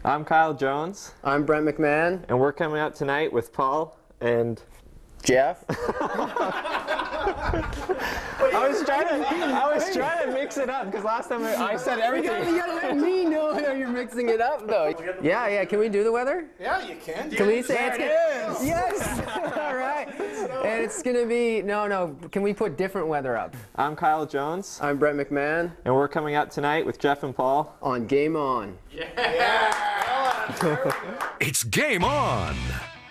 I'm Kyle Jones. I'm Brent McMahon. And we're coming out tonight with Paul and Jeff. I was trying to mix it up because last time I said everything. You gotta let me know that you're mixing it up, though. Yeah. Can we do the weather? Yeah, you can. Can we say it is? Yes. All right. And it's gonna be no. Can we put different weather up? I'm Kyle Jones. I'm Brent McMahon. And we're coming out tonight with Jeff and Paul on Game On. It's Game On.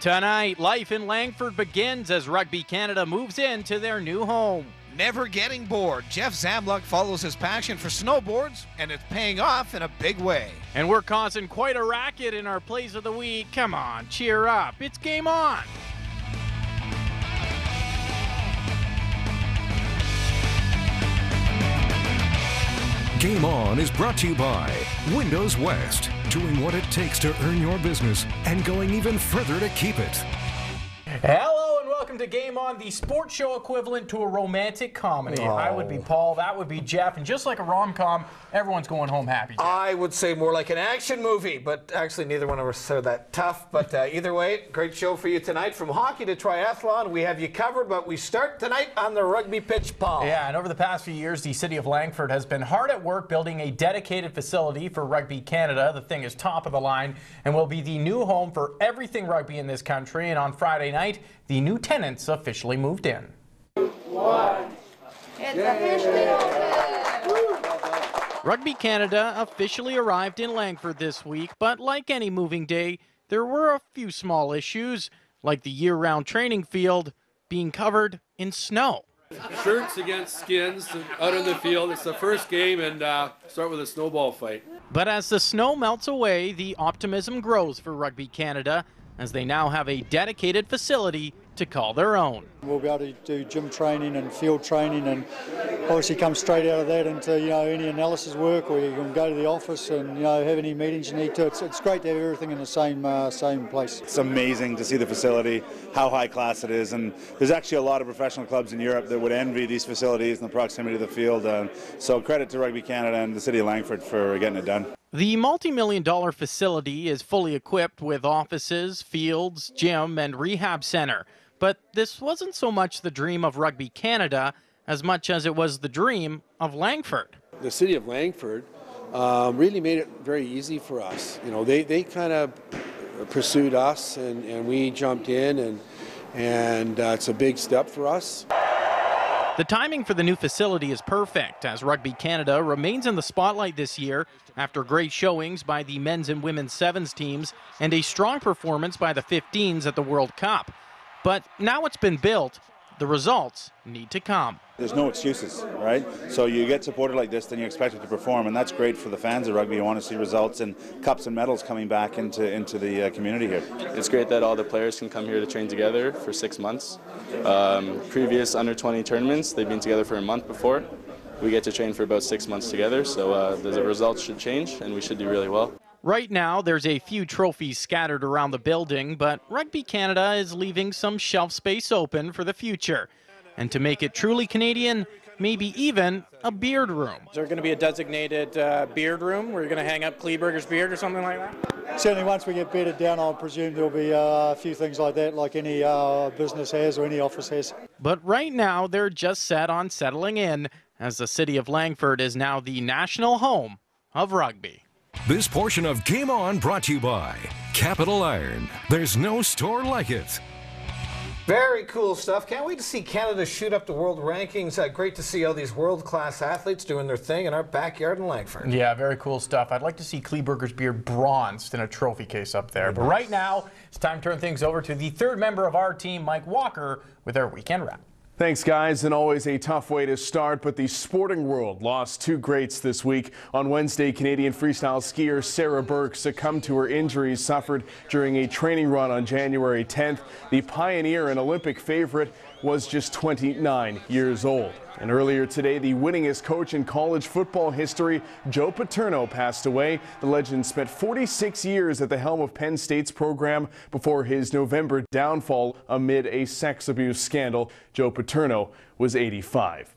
Tonight, life in Langford begins as Rugby Canada moves into their new home. Never getting bored, Jeff Zamluck follows his passion for snowboards, and it's paying off in a big way. And we're causing quite a racket in our Plays of the Week. Come on, cheer up. It's Game On. Game On is brought to you by Windows West, doing what it takes to earn your business and going even further to keep it. Hello and welcome to Game On, the sports show equivalent to a romantic comedy. Oh. I would be Paul, that would be Jeff, and just like a rom-com, everyone's going home happy. Jeff. I would say more like an action movie, but actually neither one of us are that tough. But either way, great show for you tonight. From hockey to triathlon, we have you covered, but we start tonight on the rugby pitch, Paul. Yeah, and over the past few years, the city of Langford has been hard at work building a dedicated facility for Rugby Canada. The thing is top of the line and will be the new home for everything rugby in this country. And on Friday night, the new tenants officially moved in. It's officially open! Rugby Canada officially arrived in Langford this week, but like any moving day, there were a few small issues, like the year-round training field being covered in snow. Shirts against skins out on the field. It's the first game, and start with a snowball fight. But as the snow melts away, the optimism grows for Rugby Canada, as they now have a dedicated facility to call their own. We'll be able to do gym training and field training, and obviously come straight out of that into any analysis work, or you can go to the office and have any meetings you need to. It's great to have everything in the same place. It's amazing to see the facility, how high class it is, and there's actually a lot of professional clubs in Europe that would envy these facilities and the proximity to the field. So credit to Rugby Canada and the City of Langford for getting it done. The multi-million-dollar facility is fully equipped with offices, fields, gym, and rehab center. But this wasn't so much the dream of Rugby Canada as much as it was the dream of Langford. The city of Langford really made it very easy for us. They kind of pursued us, and we jumped in, and it's a big step for us. The timing for the new facility is perfect, as Rugby Canada remains in the spotlight this year after great showings by the men's and women's sevens teams and a strong performance by the 15s at the World Cup. But now it's been built, the results need to come. There's no excuses, right? So you get supported like this, then you expect it to perform, and that's great for the fans of rugby. You want to see results and cups and medals coming back into the community here. It's great that all the players can come here to train together for 6 months. Previous under-20 tournaments, they've been together for a month before. We get to train for about 6 months together, so the results should change, and we should do really well. Right now, there's a few trophies scattered around the building, but Rugby Canada is leaving some shelf space open for the future. And to make it truly Canadian, maybe even a beard room. Is there going to be a designated beard room where you're going to hang up Kleeberger's beard or something like that? Certainly once we get bedded down, I presume there'll be a few things like that, like any business has or any office has. But right now, they're just set on settling in, as the city of Langford is now the national home of rugby. This portion of Game On brought to you by Capital Iron. There's no store like it. Very cool stuff. Can't wait to see Canada shoot up the world rankings. Great to see all these world-class athletes doing their thing in our backyard in Langford. Yeah, very cool stuff. I'd like to see Kleeberger's beard bronzed in a trophy case up there. But right now, it's time to turn things over to the third member of our team, Mike Walker, with our weekend wrap. Thanks, guys, and always a tough way to start, but the sporting world lost two greats this week. On Wednesday, Canadian freestyle skier Sarah Burke succumbed to her injuries suffered during a training run on January 10th. The pioneer and Olympic favorite was just 29 years old. And earlier today, the winningest coach in college football history, Joe Paterno, passed away. The legend spent 46 years at the helm of Penn State's program before his November downfall amid a sex abuse scandal. Joe Paterno was 85.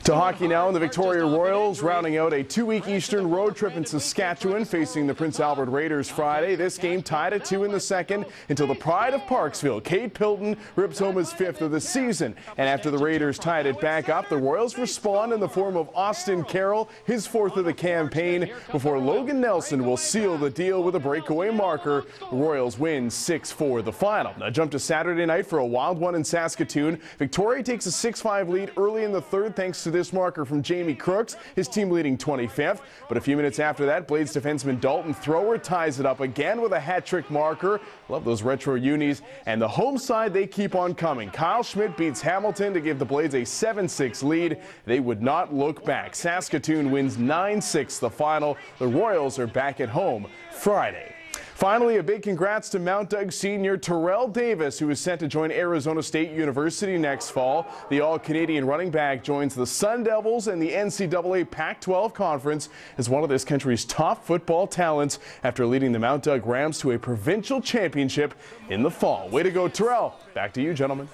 To hockey now, and the Victoria Royals rounding out a 2-week Eastern road trip in Saskatchewan, facing the Prince Albert Raiders Friday. This game tied at 2 in the second until the pride of Parksville, Cade Pilton, rips home his 5th of the season. And after the Raiders tied it back up, the Royals respond in the form of Austin Carroll, his 4th of the campaign, before Logan Nelson will seal the deal with a breakaway marker. The Royals win 6-4 the final. Now jump to Saturday night for a wild one in Saskatoon. Victoria takes a 6-5 lead early in the third thanks to this marker from Jamie Crooks, his team leading 25th. But a few minutes after that, Blades defenseman Dalton Thrower ties it up again with a hat-trick marker. Love those retro unis. And the home side, they keep on coming. Kyle Schmidt beats Hamilton to give the Blades a 7-6 lead. They would not look back. Saskatoon wins 9-6 the final. The Royals are back at home Friday. Finally, a big congrats to Mount Doug senior Terrell Davis, who is set to join Arizona State University next fall. The All-Canadian running back joins the Sun Devils and the NCAA Pac-12 Conference as one of this country's top football talents after leading the Mount Doug Rams to a provincial championship in the fall. Way to go, Terrell. Back to you, gentlemen.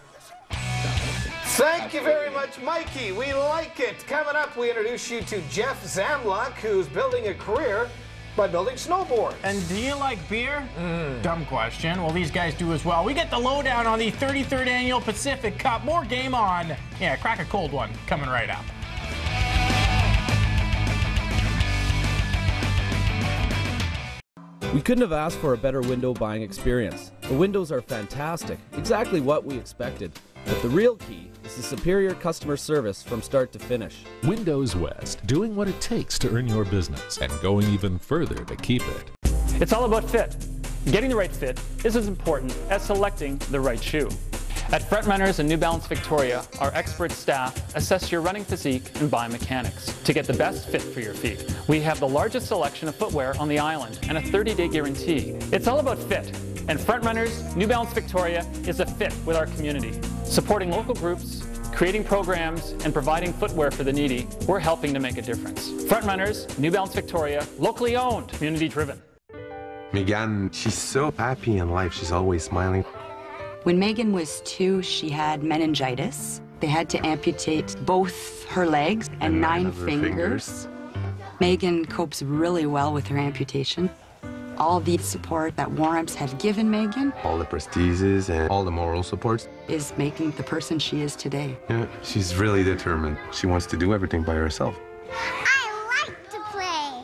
Thank you very much, Mikey. We like it. Coming up, we introduce you to Jeff Zamlock, who's building a career by building snowboards. And do you like beer? Dumb question. Well, these guys do as well. We get the lowdown on the 33rd Annual Pacific Cup. More Game On. Yeah, crack a cold one coming right up. We couldn't have asked for a better window buying experience. The windows are fantastic, exactly what we expected. But the real key is the superior customer service from start to finish. Windows West, doing what it takes to earn your business and going even further to keep it. It's all about fit. Getting the right fit is as important as selecting the right shoe. At Frontrunners and New Balance Victoria, our expert staff assess your running physique and biomechanics to get the best fit for your feet. We have the largest selection of footwear on the island and a 30-day guarantee. It's all about fit, and Frontrunners, New Balance Victoria is a fit with our community. Supporting local groups, creating programs, and providing footwear for the needy, we're helping to make a difference. Frontrunners, New Balance Victoria, locally owned, community driven. Megan, she's so happy in life. She's always smiling. When Megan was 2, she had meningitis. They had to amputate both her legs and 9 fingers. Megan copes really well with her amputation. All the support that Warham's have given Megan, all the prestiges and all the moral supports, is making the person she is today. Yeah, she's really determined. She wants to do everything by herself. I like to play.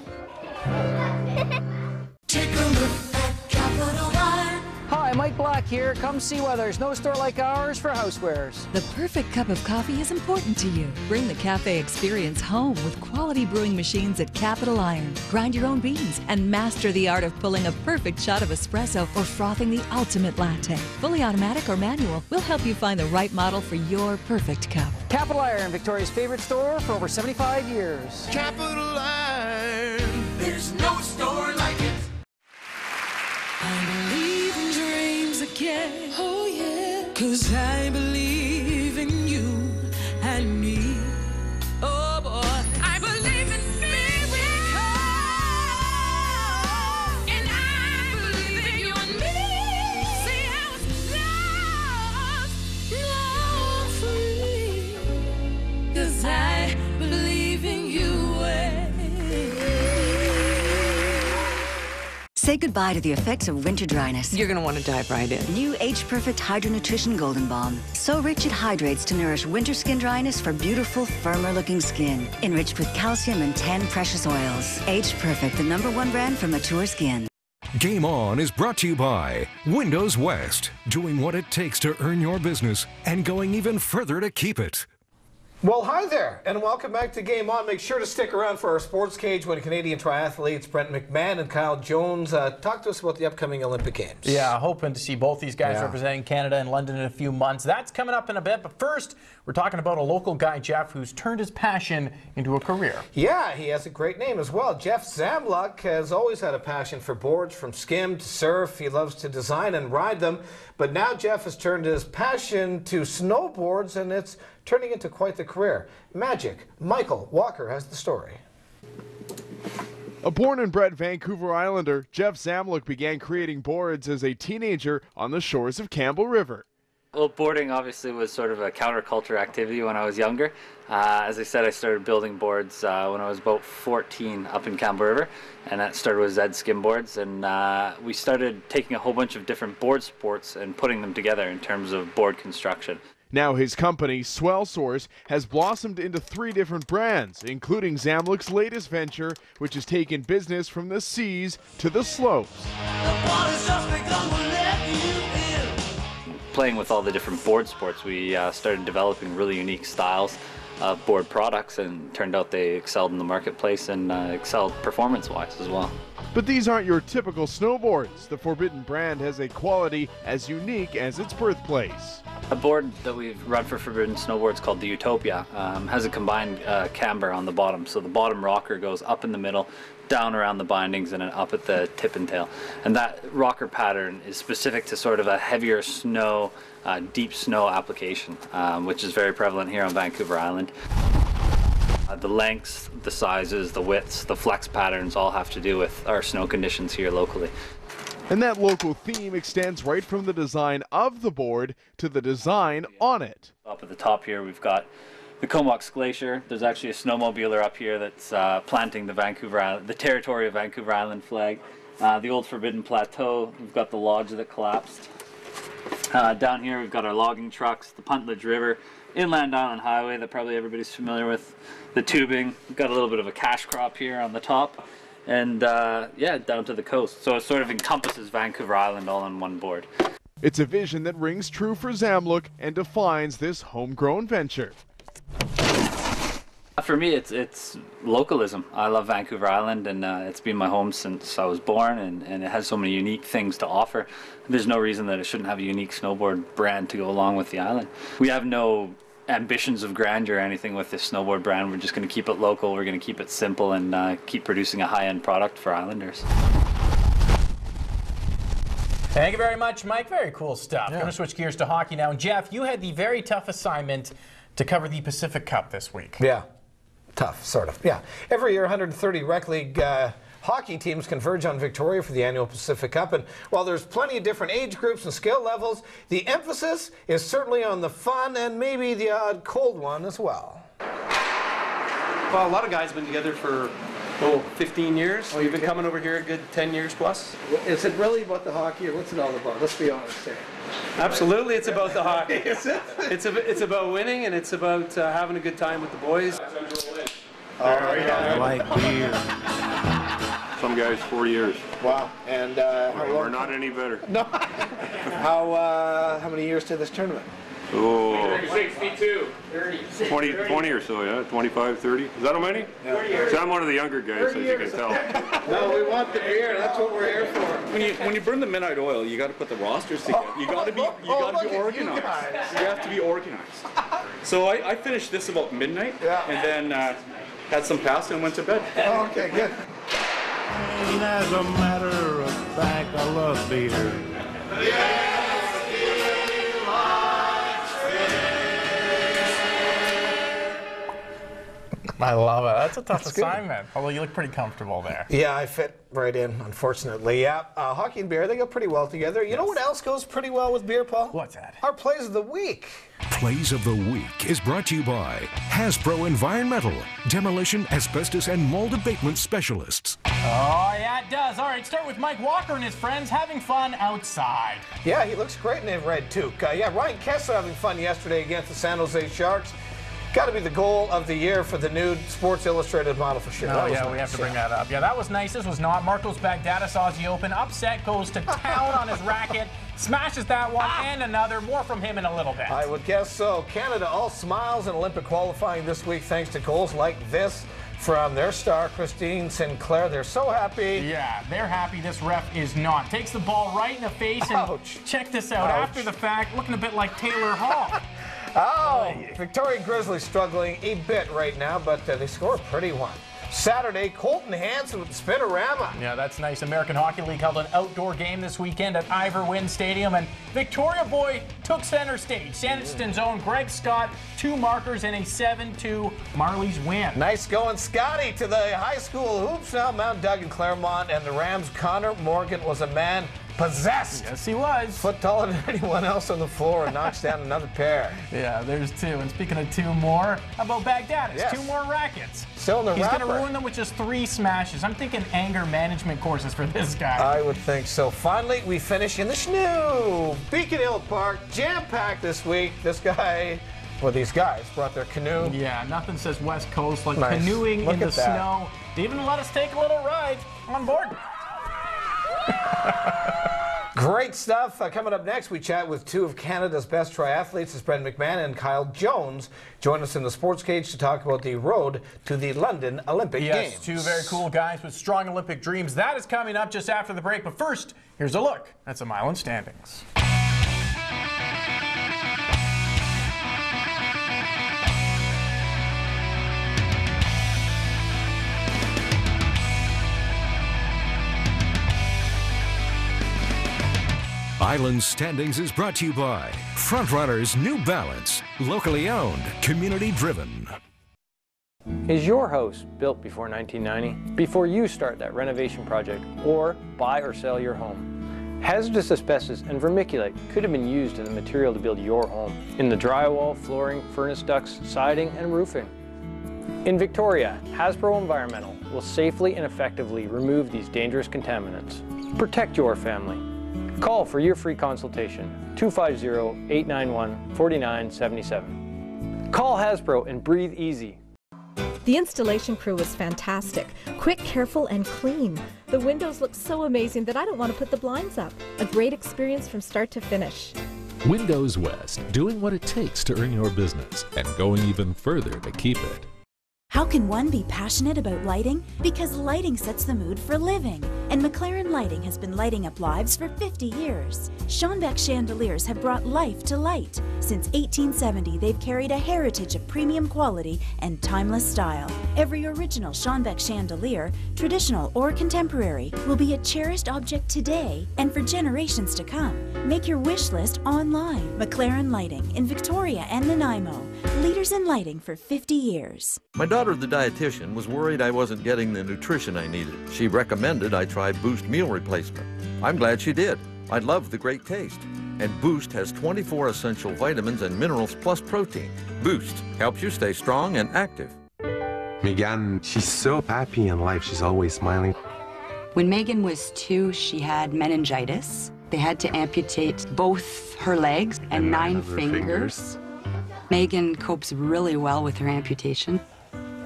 Take a look at Capital One. Hi, Mike Black here. Come see why there's no store like ours for housewares. The perfect cup of coffee is important to you. Bring the cafe experience home with quality brewing machines at Capital Iron. Grind your own beans and master the art of pulling a perfect shot of espresso or frothing the ultimate latte. Fully automatic or manual, we'll help you find the right model for your perfect cup. Capital Iron, Victoria's favorite store for over 75 years. Capital Iron, there's no store like it. I believe in dreams again. Oh yeah. 'Cause I believe in you and me. Oh boy. I believe in miracles. And I believe in you and me. See how it's love for me. 'Cause I believe in you. Say goodbye to the effects of winter dryness. You're going to want to dive right in. New Age Perfect Hydro Nutrition Golden Balm. So rich it hydrates to nourish winter skin dryness for beautiful, firmer looking skin. Enriched with calcium and 10 precious oils. Age Perfect, the #1 brand for mature skin. Game On is brought to you by Windows West, doing what it takes to earn your business and going even further to keep it. Well, hi there, and welcome back to Game On. Make sure to stick around for our Sports Cage when Canadian triathletes Brent McMahon and Kyle Jones talk to us about the upcoming Olympic Games. Yeah, hoping to see both these guys representing Canada in London in a few months. That's coming up in a bit, but first, we're talking about a local guy, Jeff, who's turned his passion into a career. Yeah, he has a great name as well. Jeff Zamlock has always had a passion for boards, from skim to surf. He loves to design and ride them, but now Jeff has turned his passion to snowboards, and it's turning into quite the career. Magic. Michael Walker has the story. A born and bred Vancouver Islander, Jeff Zamlock began creating boards as a teenager on the shores of Campbell River. Well, boarding obviously was sort of a counterculture activity when I was younger. As I said, I started building boards when I was about 14 up in Campbell River, and that started with Zed Skim Boards, and we started taking a whole bunch of different board sports and putting them together in terms of board construction. Now his company, Swell Source, has blossomed into 3 different brands, including Zamluk's latest venture, which has taken business from the seas to the slopes. Playing with all the different board sports, we started developing really unique styles of board products, and turned out they excelled in the marketplace and excelled performance-wise as well. But these aren't your typical snowboards. The Forbidden brand has a quality as unique as its birthplace. A board that we've run for Forbidden Snowboards called the Utopia has a combined camber on the bottom. So the bottom rocker goes up in the middle, down around the bindings, and then up at the tip and tail. And that rocker pattern is specific to sort of a heavier snow, deep snow application, which is very prevalent here on Vancouver Island. The lengths, the sizes, the widths, the flex patterns all have to do with our snow conditions here locally. And that local theme extends right from the design of the board to the design on it. Up at the top here we've got the Comox Glacier. There's actually a snowmobiler up here that's planting the Vancouver Island, the territory of Vancouver Island flag. The old Forbidden Plateau, we've got the lodge that collapsed. Down here we've got our logging trucks, the Puntledge River, Inland Island Highway that probably everybody's familiar with, the tubing. We've got a little bit of a cash crop here on the top, and yeah, down to the coast. So it sort of encompasses Vancouver Island all on one board. It's a vision that rings true for Zamluk and defines this homegrown venture. For me, it's localism. I love Vancouver Island, and it's been my home since I was born, and it has so many unique things to offer. There's no reason that it shouldn't have a unique snowboard brand to go along with the island. We have no ambitions of grandeur or anything with this snowboard brand. We're just going to keep it local, we're going to keep it simple, and keep producing a high-end product for Islanders. Thank you very much, Mike. Very cool stuff. I'm going to switch gears to hockey now. Jeff, you had the very tough assignment to cover the Pacific Cup this week. Yeah. Tough, sort of, yeah. Every year, 130 rec league hockey teams converge on Victoria for the annual Pacific Cup. And while there's plenty of different age groups and skill levels, the emphasis is certainly on the fun and maybe the odd cold one as well. Well, a lot of guys have been together for 15 years. Oh, you've been coming over here a good 10 years plus? Is it really about the hockey, or what's it all about? Let's be honest here. Absolutely, it's about the hockey. It's about winning, and it's about having a good time with the boys. I like beer. Some guys 4 years. Wow. And we're not any better. No. How many years to this tournament? Oh, 62, 30. 20 or so, yeah, 25, 30. Is that how many? Yeah. So I'm one of the younger guys, as you can tell. No, we want the beer. That's what we're here for. When you burn the midnight oil, you got to put the rosters together. You got to be organized. You have to be organized. So I finished this about midnight, and then had some pasta and went to bed. Oh, okay, good. And as a matter of fact, I love beer. I love it. That's a tough assignment, although you look pretty comfortable there. Yeah, I fit right in, unfortunately. Yeah, hockey and beer, they go pretty well together. You know what else goes pretty well with beer, Paul? What's that? Our Plays of the Week. Plays of the Week is brought to you by Hasbro Environmental, demolition, asbestos, and mold abatement specialists. Oh, yeah, it does. All right, start with Mike Walker and his friends having fun outside. Yeah, he looks great in a red toque. Yeah, Ryan Kessler having fun yesterday against the San Jose Sharks. Got to be the goal of the year for the new Sports Illustrated model for sure. Oh, yeah, we have to bring that up. Yeah, that was nice. This was not. Marcos Bagdatis Aussie Open. Upset, goes to town on his racket. Smashes that one and another. More from him in a little bit. I would guess so. Canada all smiles in Olympic qualifying this week thanks to goals like this from their star, Christine Sinclair. They're so happy. Yeah, they're happy. This ref is not. Takes the ball right in the face and check this out. After the fact, looking a bit like Taylor Hall. Oh, Victoria Grizzlies struggling a bit right now, but they score a pretty one. Saturday, Colton Hansen with the Spinorama. Yeah, that's nice. American Hockey League held an outdoor game this weekend at Ivor Wynne Stadium, and Victoria Boy took center stage. Sanston's own Greg Scott, 2 markers, and a 7-2 Marlies win. Nice going, Scotty, to the high school hoops now. Mount Doug and Claremont, and the Rams' Connor Morgan was a man possessed. Yes, he was. Foot taller than anyone else on the floor and knocks down another pair. Yeah, there's two. And speaking of two more, how about Baghdadis? Yes. 2 more rackets. Still in the He's wrapper. going to ruin them with just 3 smashes. I'm thinking anger management courses for this guy. I would think so. Finally, we finish in the snow. Beacon Hill Park, jam-packed this week. This guy, well, these guys brought their canoe. Yeah, nothing says West Coast like Nice. canoeing Look in the at that. snow. They even let us take a little ride on board. Great stuff. Coming up next, we chat with 2 of Canada's best triathletes. It's Brendan McMahon and Kyle Jones. Join us in the Sports Cage to talk about the road to the London Olympic Games. 2 very cool guys with strong Olympic dreams. That is coming up just after the break. But first, here's a look at some Island standings. Island Standings is brought to you by Frontrunners New Balance, locally owned, community driven. Is your house built before 1990? Before you start that renovation project or buy or sell your home? Hazardous asbestos and vermiculite could have been used in the material to build your home, in the drywall, flooring, furnace ducts, siding, and roofing. In Victoria, Hasbro Environmental will safely and effectively remove these dangerous contaminants. Protect your family. Call for your free consultation, 250-891-4977. Call Hasbro and breathe easy. The installation crew was fantastic. Quick, careful, and clean. The windows look so amazing that I don't want to put the blinds up. A great experience from start to finish. Windows West, doing what it takes to earn your business and going even further to keep it. How can one be passionate about lighting? Because lighting sets the mood for living. And McLaren Lighting has been lighting up lives for 50 years. Schonbeck chandeliers have brought life to light. Since 1870, they've carried a heritage of premium quality and timeless style. Every original Schonbeck chandelier, traditional or contemporary, will be a cherished object today and for generations to come. Make your wish list online. McLaren Lighting in Victoria and Nanaimo. Leaders in lighting for 50 years. My daughter, the dietitian, was worried I wasn't getting the nutrition I needed. She recommended I try Boost meal replacement. I'm glad she did. I love the great taste. And Boost has 24 essential vitamins and minerals plus protein. Boost helps you stay strong and active. Megan, she's so happy in life. She's always smiling. When Megan was 2, she had meningitis. They had to amputate both her legs and 9 fingers. Megan copes really well with her amputation.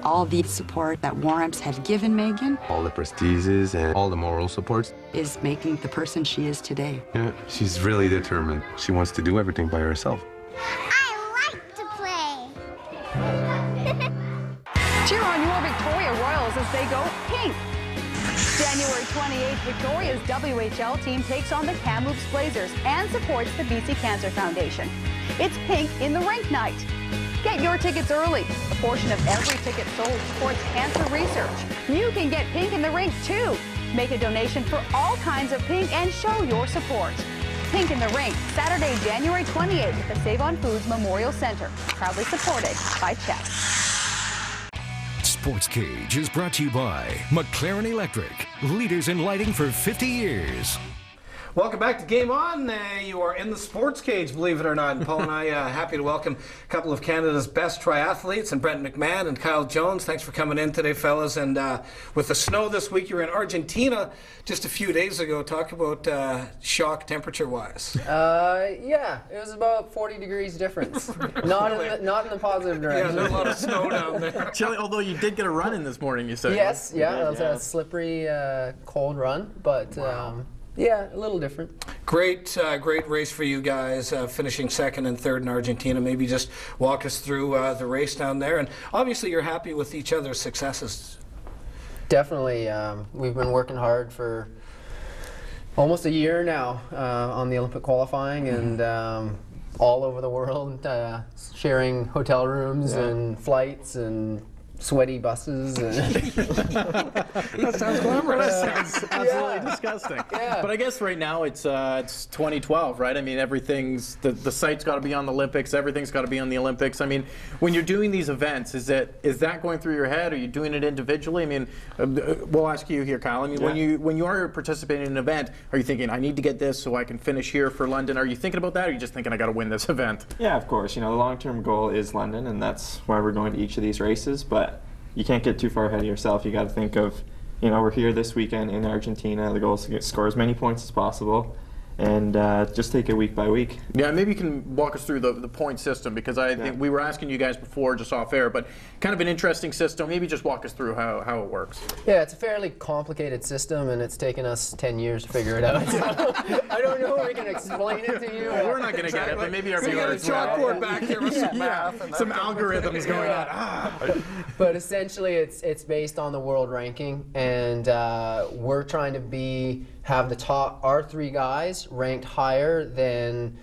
All the support that Warramps had given Megan, All the prestiges and all the moral supports. is making the person she is today. Yeah, she's really determined. She wants to do everything by herself. I like to play. Cheer on your Victoria Royals as they go pink. January 28th, Victoria's WHL team takes on the Kamloops Blazers and supports the BC Cancer Foundation. It's Pink in the Rink night. Get your tickets early. A portion of every ticket sold supports cancer research. You can get Pink in the Rink too. Make a donation for all kinds of pink and show your support. Pink in the Rink, Saturday, January 28th at the Save on Foods Memorial Center. Proudly supported by CHEP. Sports Cage is brought to you by McLaren Electric, leaders in lighting for 50 years. Welcome back to Game On. You are in the Sports Cage, believe it or not. And Paul and I happy to welcome a couple of Canada's best triathletes, and Brendan McMahon and Kyle Jones. Thanks for coming in today, fellas. And with the snow this week, you were in Argentina just a few days ago. Talk about shock temperature-wise. Yeah, it was about 40 degrees difference. not in the positive direction. Yeah, there's a lot of snow down there. Chilly, although you did get a run in this morning, you said. Yes, yeah, it was a slippery, cold run, but yeah, a little different. Great race for you guys, finishing second and third in Argentina. Maybe just walk us through the race down there. And obviously you're happy with each other's successes. Definitely. We've been working hard for almost a year now on the Olympic qualifying, and all over the world, sharing hotel rooms and flights and sweaty buses. That sounds glamorous. That sounds absolutely disgusting. Yeah. But I guess right now it's 2012, right? I mean, everything's the site's got to be on the Olympics. Everything's got to be on the Olympics. I mean, when you're doing these events, is that going through your head? Are you doing it individually? I mean, we'll ask you here, Kyle. I mean, when you are participating in an event, are you thinking I need to get this so I can finish here for London? Are you thinking about that, or are you just thinking I got to win this event? Yeah, of course. You know, the long-term goal is London, and that's why we're going to each of these races. But you can't get too far ahead of yourself. You got to think of, you know, we're here this weekend in Argentina. The goal is to score as many points as possible, and just take it week by week. Yeah, maybe you can walk us through the point system, because I think we were asking you guys before, just off air, but kind of an interesting system. Maybe just walk us through how it works. Yeah, it's a fairly complicated system, and it's taken us 10 years to figure it out. So I don't know if we can explain it to you. We're not going to get it, but maybe our viewers will. Chalkboard back here with some math. And some algorithms going on. But essentially, it's based on the world ranking, and we're trying to have our 3 guys ranked higher than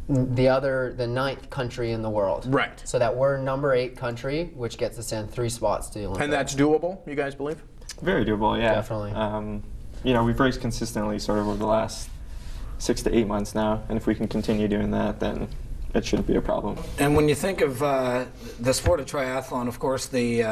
the 9th country in the world. Right. So that we're number 8 country, which gets us in 3 spots to the Olympics. And that's doable, you guys believe? Very doable, yeah. Definitely. You know, we've raced consistently sort of over the last 6 to 8 months now, and if we can continue doing that, then it shouldn't be a problem. And when you think of the sport of triathlon, of course, the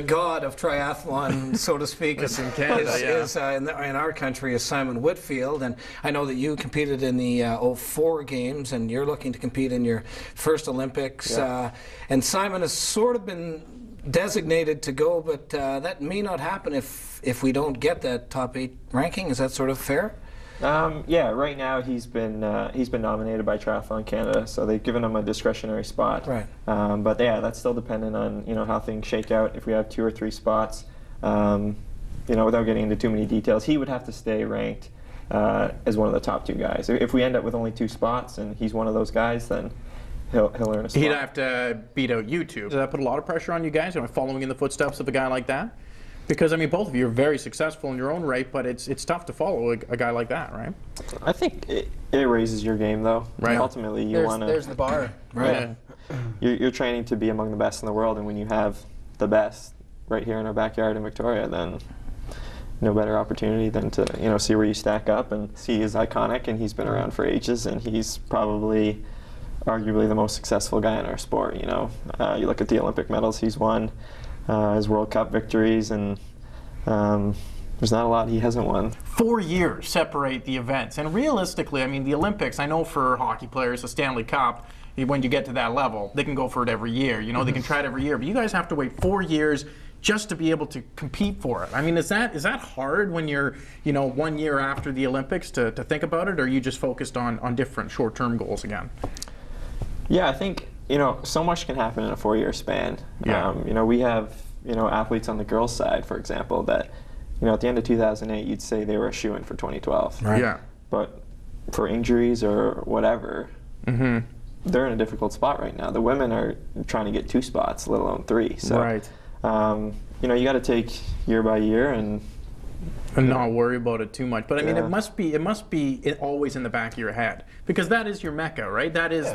god of triathlon, so to speak, is in our country is Simon Whitfield. And I know that you competed in the 04 games, and you're looking to compete in your first Olympics. Yeah. And Simon has sort of been designated to go, but that may not happen if we don't get that top 8 ranking. Is that sort of fair? Yeah, right now he's been nominated by Triathlon Canada, so they've given him a discretionary spot. Right. But yeah, that's still dependent on how things shake out. If we have 2 or 3 spots, without getting into too many details, he would have to stay ranked as one of the top 2 guys. If we end up with only 2 spots and he's one of those guys, then he'll earn a spot. He'd have to beat out you 2. Does that put a lot of pressure on you guys? Am I following in the footsteps of a guy like that? Because, I mean, both of you are very successful in your own right, but it's tough to follow a guy like that, right? I think it raises your game, though. Right. Ultimately, you want to... There's the bar. Right. Yeah. You're training to be among the best in the world, and when you have the best right here in our backyard in Victoria, then no better opportunity than to, see where you stack up. And he is iconic, and he's been around for ages, and he's probably arguably the most successful guy in our sport, You look at the Olympic medals he's won, his World Cup victories, and there's not a lot he hasn't won. 4 years separate the events, and realistically, I mean, the Olympics, I know for hockey players, the Stanley Cup, when you get to that level, they can go for it every year. They can try it every year, but you guys have to wait 4 years just to be able to compete for it. I mean, is that hard when you're 1 year after the Olympics to think about it, or are you just focused on different short-term goals again? Yeah, I think so much can happen in a 4-year span. Yeah. We have athletes on the girls' side, for example, that at the end of 2008 you'd say they were a shoo-in for 2012. Right. Yeah. But for injuries or whatever, they're in a difficult spot right now. The women are trying to get 2 spots, let alone 3. So, right. You got to take year by year and not worry about it too much. But I mean, it must be always in the back of your head, because that is your mecca, right? That is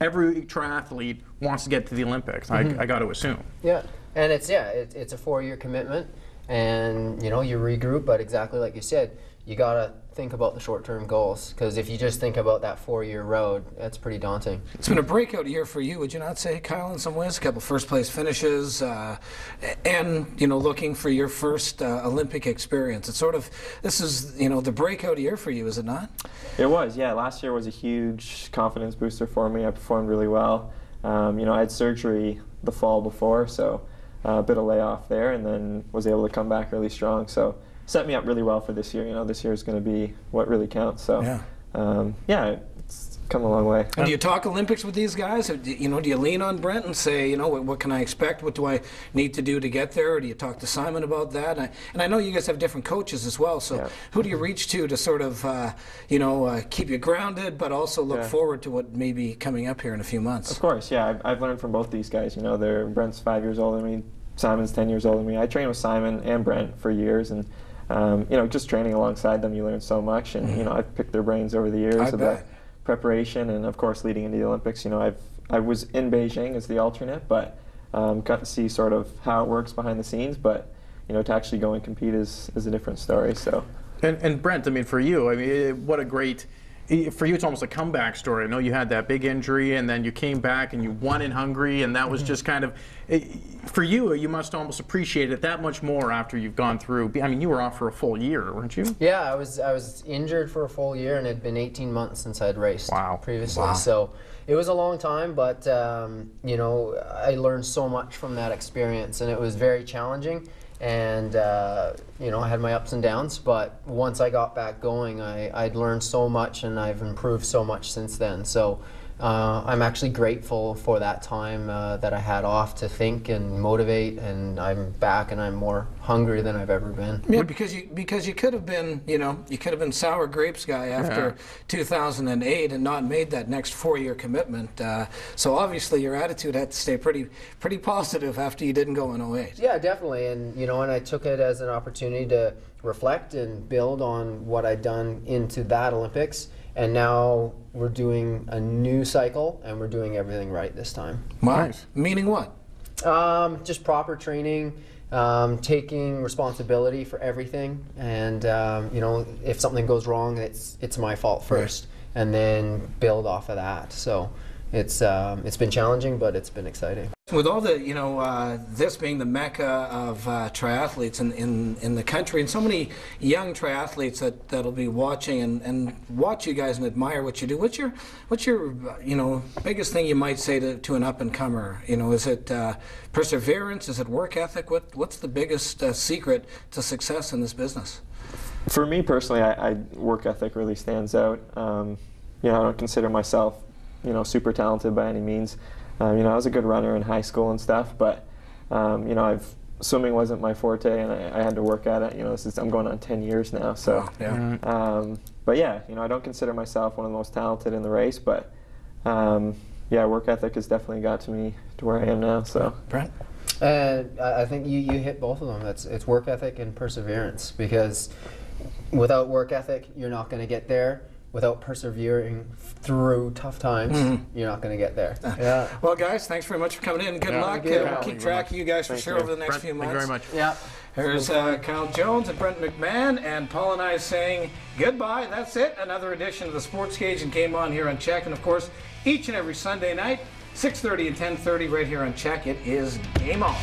every triathlete wants to get to the Olympics. I got to assume. Yeah, and it's a 4-year commitment, and you regroup. But exactly like you said, you gotta think about the short-term goals, because if you just think about that 4-year road, that's pretty daunting. It's been a breakout year for you, would you not say, Kyle, in some ways? A couple first-place finishes, and looking for your first Olympic experience. It's sort of, this is the breakout year for you, is it not? It was, yeah. Last year was a huge confidence booster for me. I performed really well. I had surgery the fall before, so a bit of layoff there, and then was able to come back really strong. So set me up really well for this year. This year is going to be what really counts. So it's come a long way. And do you talk Olympics with these guys? Do you lean on Brent and say, what can I expect? What do I need to do to get there? Or do you talk to Simon about that? And I know you guys have different coaches as well. So who do you reach to sort of, keep you grounded, but also look forward to what may be coming up here in a few months? Of course, yeah. I've learned from both these guys. Brent's 5 years older than me. Simon's 10 years older than me. I trained with Simon and Brent for years, and just training alongside them, you learn so much. And I've picked their brains over the years about preparation, and of course leading into the Olympics. I was in Beijing as the alternate, but got to see sort of how it works behind the scenes, but you know, to actually go and compete is a different story. So. And Brent, I mean, for you, I mean, what a great. For you, it's almost a comeback story. I know you had that big injury, and then you came back and you won in Hungary, and that was just kind of, for you, you must almost appreciate it that much more after you've gone through. I mean, you were off for a full year, weren't you? Yeah, I was injured for a full year, and it had been 18 months since I'd raced previously. Wow. So it was a long time, but you know, I learned so much from that experience, and it was very challenging. And you know, I had my ups and downs, but once I got back going, I'd learned so much, and I've improved so much since then. So I'm actually grateful for that time that I had off to think and motivate, and I'm back and I'm more hungry than I've ever been. Yeah, because you could have been, you know, you could have been sour grapes guy after 2008 and not made that next 4-year commitment. So obviously your attitude had to stay pretty positive after you didn't go in 08. Yeah, definitely, and you know, and I took it as an opportunity to reflect and build on what I'd done into that Olympics. And now we're doing a new cycle, and we're doing everything right this time. Nice. Meaning what? Just proper training, taking responsibility for everything, and you know, if something goes wrong, it's my fault first, and then build off of that. So it's been challenging, but it's been exciting. With all the, you know, this being the mecca of triathletes in the country, and so many young triathletes that'll be watching and watch you guys and admire what you do. What's your you know, biggest thing you might say to an up and comer? You know, is it perseverance? Is it work ethic? What's the biggest secret to success in this business? For me personally, I work ethic really stands out. You know, I don't consider myself, you know, super talented by any means. You know, I was a good runner in high school and stuff, but you know, swimming wasn't my forte, and I had to work at it. You know, I'm going on 10 years now, so. But yeah, you know, I don't consider myself one of the most talented in the race, but yeah, work ethic has definitely got me to where I am now. So. Brent? I think you hit both of them. It's work ethic and perseverance, because without work ethic, you're not going to get there. Without persevering through tough times, you're not going to get there. Yeah. Well, guys, thanks very much for coming in. Good luck. We'll keep track of you guys for sure over the next few months. Thank you very much. Yeah. Here's Kyle Jones and Brent McMahon, and Paul and I saying goodbye. That's it. Another edition of the Sports Cage and Game On here on Check. And of course, each and every Sunday night, 6:30 and 10:30 right here on Check. It is Game On.